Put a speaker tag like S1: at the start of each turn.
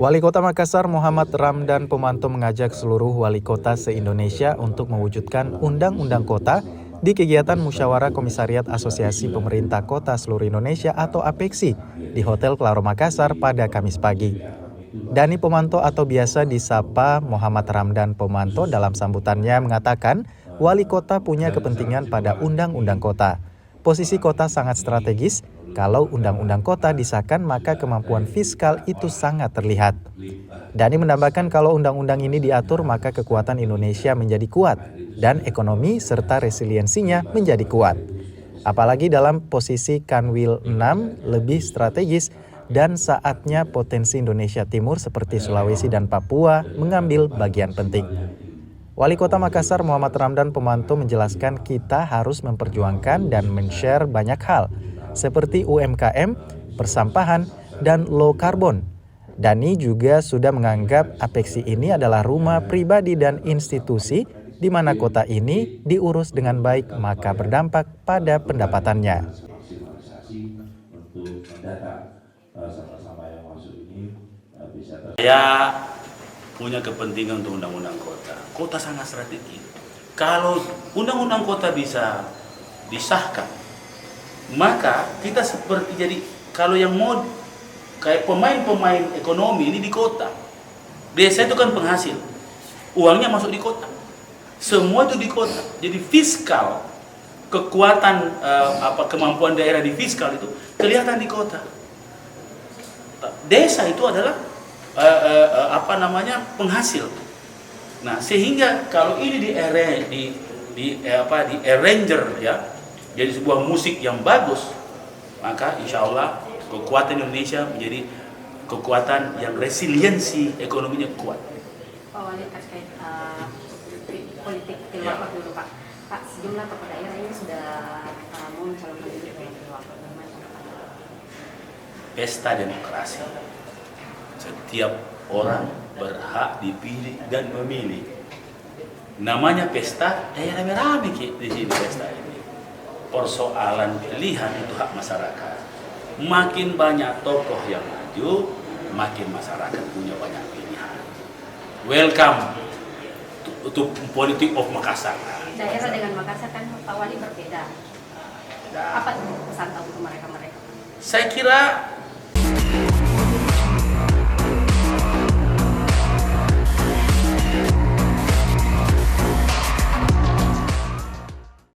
S1: Wali Kota Makassar Muhammad Ramdan Pomanto mengajak seluruh wali kota se-Indonesia untuk mewujudkan Undang-Undang Kota di kegiatan Musyawarah Komisariat Asosiasi Pemerintah Kota Seluruh Indonesia atau APEKSI di Hotel Claro Makassar pada Kamis pagi. Dani Pomanto atau biasa disapa Muhammad Ramdan Pomanto dalam sambutannya mengatakan wali kota punya kepentingan pada Undang-Undang Kota. Posisi kota sangat strategis. Kalau Undang-Undang Kota disahkan, maka kemampuan fiskal itu sangat terlihat. Dani menambahkan kalau undang-undang ini diatur, maka kekuatan Indonesia menjadi kuat dan ekonomi serta resiliensinya menjadi kuat. Apalagi dalam posisi Kanwil 6 lebih strategis dan saatnya potensi Indonesia Timur seperti Sulawesi dan Papua mengambil bagian penting. Wali Kota Makassar Muhammad Ramdan Pomanto menjelaskan kita harus memperjuangkan dan men-share banyak hal, seperti UMKM, persampahan, dan low carbon. Dani juga sudah menganggap APEKSI ini adalah rumah pribadi dan institusi di mana kota ini diurus dengan baik maka berdampak pada pendapatannya.
S2: Saya punya kepentingan untuk undang-undang kota. Kota sangat strategis. Kalau undang-undang kota bisa disahkan, maka kita seperti jadi kalau yang mau kayak pemain-pemain ekonomi ini di kota. Desa itu kan penghasil. Uangnya masuk di kota. Semua itu di kota. Jadi fiskal kekuatan kemampuan daerah di fiskal itu kelihatan di kota. Desa itu adalah penghasil. Nah, sehingga kalau ini di arranger ya, jadi sebuah musik yang bagus, maka insya Allah kekuatan Indonesia menjadi kekuatan yang resiliensi ekonominya kuat.
S3: Pak Wali, terkait politik pilwakot dulu Pak. Pak, sejumlah tokoh daerah ini sudah mau mencalonkan diri sebagai pilwakot.
S2: Pesta demokrasi. Setiap orang berhak dipilih dan memilih. Namanya pesta, rame-rame di sini pesta ini. Persoalan pilihan itu hak masyarakat. Makin banyak tokoh yang maju, makin masyarakat punya banyak pilihan. Welcome to politik of Makassar.
S3: Daerah dengan Makassar kan Pak Wali berbeda. Apa pesan untuk mereka?
S2: Saya kira